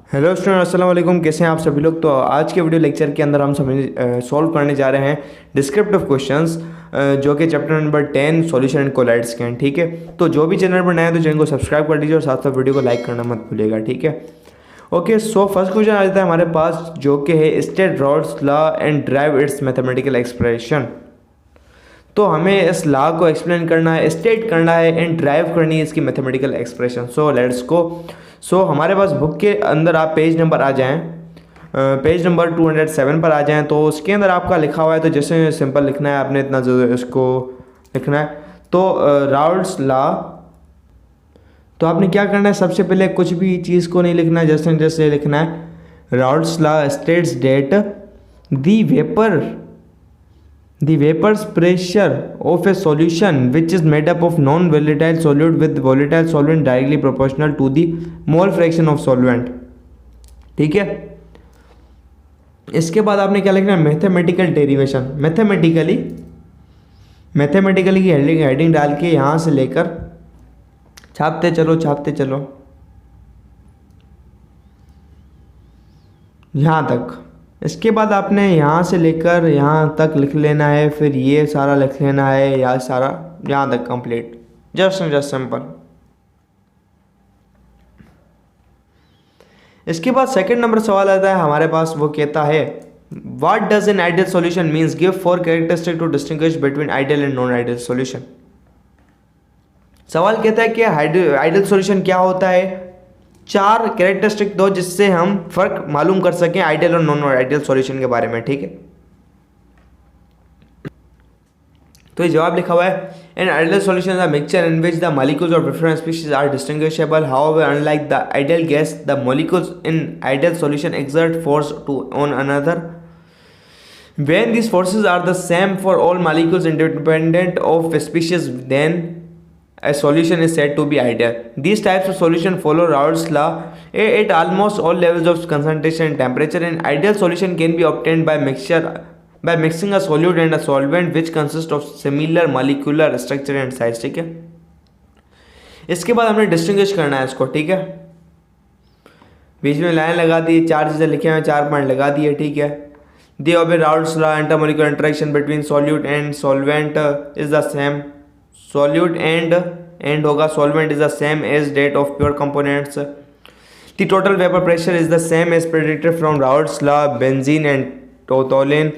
Hello student, अस्सलाम वालेकुम। कैसे हैं आप सभी लोग। तो आज के वीडियो लेक्चर के अंदर हम सॉल्व करने जा रहे हैं डिस्क्रिप्टिव क्वेश्चंस जो कि chapter number 10 solution and colloids के हैं। ठीक है, तो जो भी चैनल पर नया है तो चैनल को सब्सक्राइब कर दीजिए और साथ साथ वीडियो को लाइक करना मत भूलिएगा। ठीक है, ओके। सो फर्स्ट क्वेश्चन आ जाता है हमारे पास, जो कि है state Rawls law and drive it's mathematical expression. तो हमें इस लॉ को एक्सप्लेन करना है, स्टेट करना है एंड ड्राइव करनी है इसकी mathematical expression. So let's go. So हमारे पास बुक के अंदर आप पेज नंबर आ जाएं, पेज नंबर 207 पर आ जाएं। तो उसके अंदर आपका लिखा हुआ है, तो जैसे सिंपल लिखना है आपने, इतना ज़रूर इसको लिखना है। तो राउल्स लॉ, तो आपने क्या करना है, सबसे पहले कुछ भी चीज़ को नहीं लिखना है, जैसे जैसे लिखना है Raoult's law states that the vapor's pressure of a solution which is made up of non-volatile solute with volatile solvent directly proportional to the mole fraction of solvent। ठीक है, इसके बाद आपने क्या लिखना है, मैथमेटिकल डेरिवेशन। मैथमेटिकली की heading डाल के यहाँ से लेकर छापते चलो यहाँ तक। इसके बाद आपने यहाँ से लेकर यहाँ तक लिख लेना है, फिर ये सारा लिख लेना है, या सारा यहाँ तक कंप्लीट। Just simple. इसके बाद सेकंड नंबर सवाल आता है हमारे पास, वो कहता है what does an ideal solution means, give 4 characteristic to distinguish between ideal and non ideal solution. सवाल कहता है कि आइडियल सॉल्यूशन क्या होता है, 4 कैरेक्टरिस्टिक दो जिससे हम फर्क मालूम कर सकें आइडियल और नॉन आइडियल सॉल्यूशन के बारे में। ठीक है, तो ये जवाब लिखा हुआ है, an ideal solution is a mixture in which the molecules of different species are distinguishable. However unlike the ideal gas, the molecules in ideal solution exert force on another when these forces are the same for all molecules independent of species, then a solution is said to be ideal. These types of solution follow Raoult's law at almost all levels of concentration and temperature. An ideal solution can be obtained by mixing a solute and a solvent which consist of similar molecular structure and size। ठीक है, इसके बाद हमने distinguish करना है इसको। ठीक है, बीच में लाइन लगा दी, 4 चीज़ें लिखे हैं, 4 पॉइंट लगा दिए। ठीक है, the obey Raoult's law, intermolecular interaction between solute and solvent is the same। solute and होगा, solvent is the same as that of pure components। The total vapor pressure is the same as predicted from Raoult's law। benzene and toluene,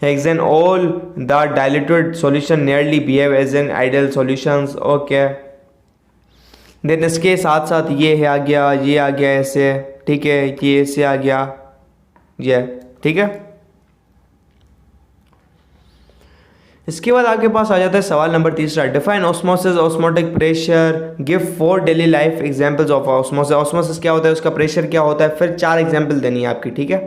hexane, all the diluted solution nearly behave as an ideal solutions। okay, then इसके साथ साथ ये आ गया ऐसे। ठीक है, ये ऐसे आ गया ये। ठीक है, इसके बाद आपके पास आ जाता है सवाल नंबर तीसरा, define osmosis, osmotic pressure, give 4 daily life examples of osmosis. Osmosis क्या होता है, उसका प्रेशर क्या होता है, फिर 4 एग्जांपल देनी है आपकी। ठीक है,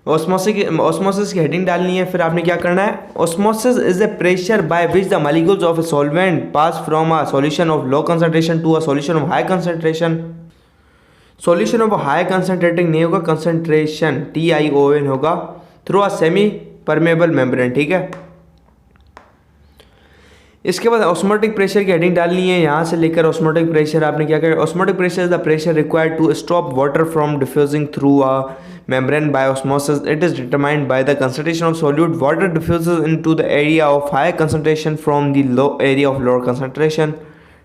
ऑस्मोसिस की हेडिंग डालनी है, फिर आपने क्या करना है, osmosis is a pressure by which the molecules of a solvent pass from a solution of low concentration to a solution of high concentration. Solution of high concentrating नहीं होगा, कंसंट्रेशन TION होगा, through a semi permeable membrane. ठीक है, इसके बाद osmotic pressure की heading डालनी है, यहाँ से लेकर ऑस्मोटिक प्रेशर आपने क्या करें, osmotic pressure is the pressure required to stop water from diffusing through a membrane by osmosis. It is determined by the concentration of solute. Water diffuses into the area of high concentration from the low area of lower concentration.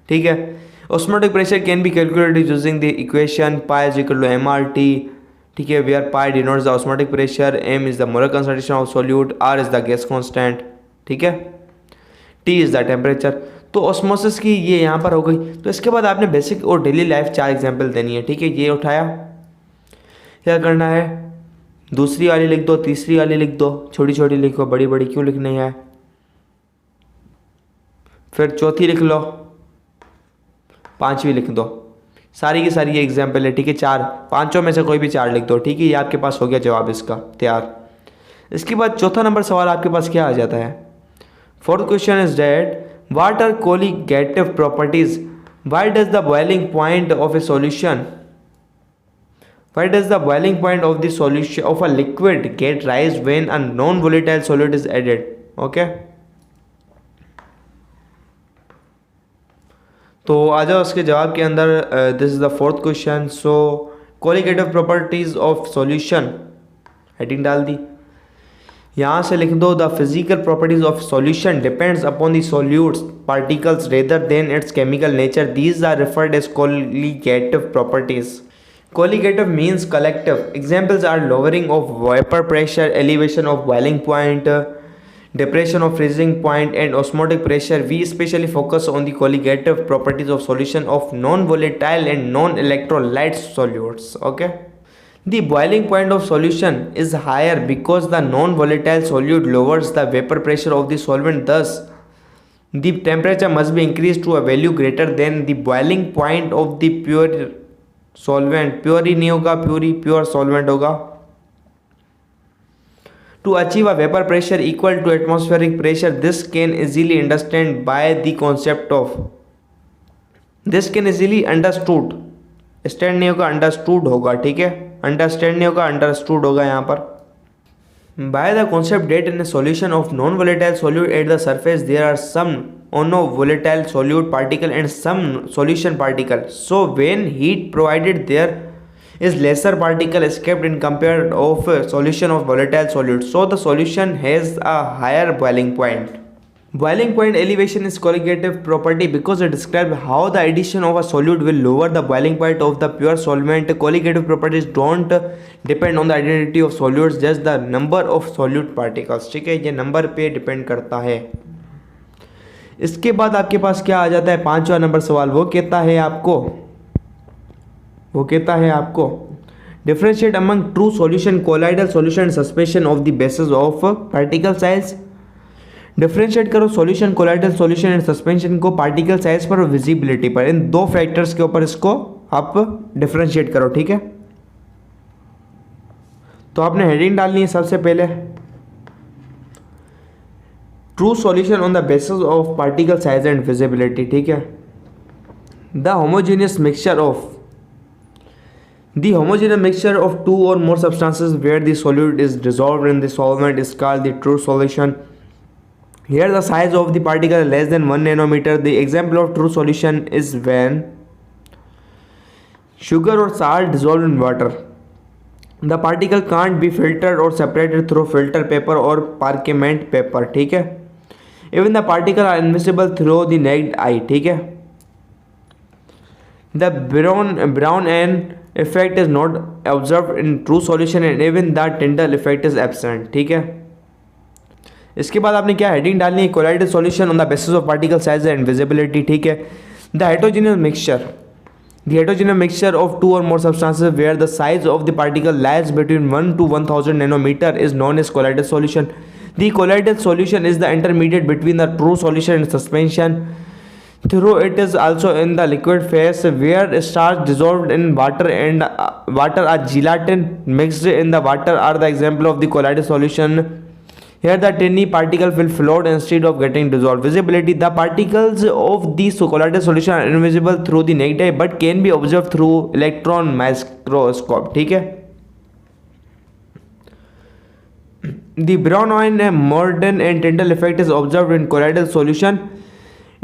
ठीक है, osmotic pressure can be calculated using the equation pi is equal to MRT। ठीक है, where pi denotes the osmotic pressure, M is the molar concentration of solute, R is the gas constant. ठीक है, T is the temperature. तो osmosis की ये यहाँ पर हो गई। तो इसके बाद आपने बेसिक और डेली लाइफ 4 एग्जांपल देनी है। ठीक है, ये उठाया, क्या करना है, दूसरी वाली लिख दो, तीसरी वाली लिख दो, छोटी छोटी लिखो, बड़ी बड़ी क्यों लिखनी है, फिर चौथी लिख लो, 5वीं लिख दो। सारी की सारी ये एग्जाम्पल है। ठीक है, 4, 5 में से कोई भी 4 लिख दो। ठीक है, ये आपके पास हो गया जवाब इसका तैयार। इसके बाद चौथा नंबर सवाल आपके पास क्या आ जाता है, fourth question is that what are colligative properties, why does the boiling point of a solution, why does the boiling point of the solution of a liquid get rise when a non volatile solute is added. Okay, तो आ जाओ उसके जवाब के अंदर। This is the fourth question. So colligative properties of solution, heading डाल दी। यहाँ से लिख दो the physical properties of solution depends upon the solutes particles rather than its chemical nature, these are referred as colligative properties. Colligative means collective. Examples are lowering of vapor pressure, elevation of boiling point, depression of freezing point, and osmotic pressure. We especially focus on the colligative properties of solution of non-volatile and non-electrolyte solutes. Okay. The boiling point of solution is higher because the non-volatile solute lowers the vapor pressure of the solvent. Thus, the temperature must be increased to a value greater than the boiling point of the pure solvent. Pure ही नहीं होगा, pure solvent होगा. To achieve a vapor pressure equal to atmospheric pressure, this can easily understand by the concept of. This can easily understood. Stand नहीं होगा, understood होगा. ठीक है, understand नहीं होगा, अंडरस्टूड होगा यहाँ पर. By the concept that in solution of non volatile solute at the surface there are some non volatile solute particle and some solution particle. So when heat provided there is lesser particle escaped in compared of solution of volatile solute. So the solution has a higher boiling point. Boiling point elevation is colligative property because it describes how the addition of a solute will lower the boiling point of the pure solvent. Colligative properties don't depend on the identity of solutes, just the number of solute particles. ठीक है, ये number पे depend करता है. इसके बाद आपके पास क्या आ जाता है, पांचवा नंबर सवाल. वो कहता है आपको differentiate among true solution, colloidal solution and suspension of the basis of particle size. Differentiate करो solution, colloidal solution and suspension को पार्टिकल साइज पर और विजिबिलिटी पर, इन दो फैक्टर्स के ऊपर इसको आप डिफरेंशिएट करो. ठीक है, तो आपने हेडिंग डालनी है सबसे पहले true solution on the basis of particle size and visibility. ठीक है, the homogeneous mixture of two or more substances where the solute is dissolved in the solvent is called the true solution. Here the size of the particle is less than 1 nanometer. The example of true solution is when sugar or salt dissolved in water. The particle can't be filtered or separated through filter paper or parchment paper. ठीक है, even the particles are invisible through the naked eye. ठीक है, the brown end effect is not observed in true solution and even the Tyndall effect is absent. ठीक है, इसके बाद आपने क्या हेडिंग डालनी है, colloidal solution on the basis of particle size and visibility. ठीक है, the heterogeneous mixture of two or more substances where the size of the particle lies between 1 to 1000 nanometre is known as colloidal solution. The colloidal solution is the intermediate between the true solution and suspension. Though it is also in the liquid phase where starch dissolved in water and water or gelatin mixed in the water are the example of the colloidal solution. Here the tiny particle will float instead of getting dissolved. Visibility: the particles of the colloidal solution are invisible through the naked eye but can be observed through electron microscope. ठीक है, the Brownian, Morden and Tyndall effect is observed in colloidal solution.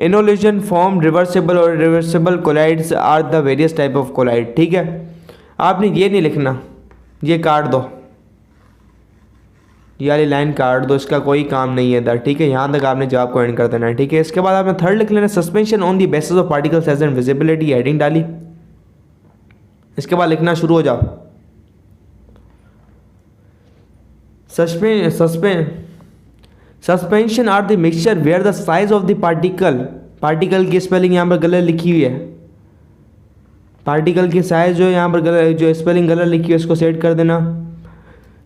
Inolution form, reversible और irreversible colloids are the various type of colloid. ठीक है, आपने ये नहीं लिखना, ये काट दो, ये वाली लाइन काट दो, इसका कोई काम नहीं है इधर. ठीक है, यहाँ तक आपने जवाब को एंड कर देना है. ठीक है, इसके बाद आपने थर्ड लिख लेना suspension on the basis of particle size and visibility. Heading डाली, इसके बाद लिखना शुरू हो जाओ. Suspension are the mixture where the size of the particle की स्पेलिंग यहाँ पर गलत लिखी हुई है. पार्टिकल की साइज जो यहाँ पर गलत, जो स्पेलिंग गलत लिखी है उसको सेट कर देना.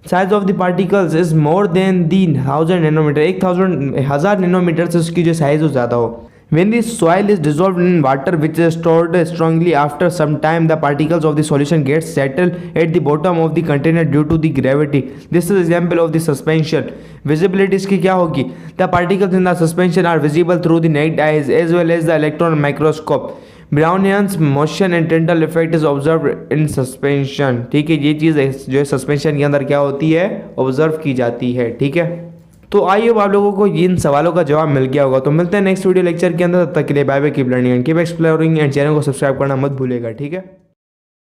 Size of the particles is more than the 1000 nanometre. 1000 nanometre से उसकी जो साइज हो ज़्यादा हो. When the soil is dissolved in water which is stored strongly, after some time the particles of the solution get settled at the bottom of the container due to the gravity. This is example of the suspension. Visibility इसकी क्या होगी? The particles in the suspension are visible through the naked eyes as well as the electron microscope. Brownian's motion and Tyndall effect is observed in suspension. ठीक है, ये चीज़ जो है suspension के अंदर क्या होती है, ऑब्जर्व की जाती है. ठीक है, तो आई होप आप लोगों को इन सवालों का जवाब मिल गया होगा। तो मिलते हैं नेक्स्ट वीडियो लेक्चर के अंदर, तब तक के लिए bye bye, keep learning and keep exploring and channel को सब्सक्राइब करना मत भूलिएगा, ठीक है।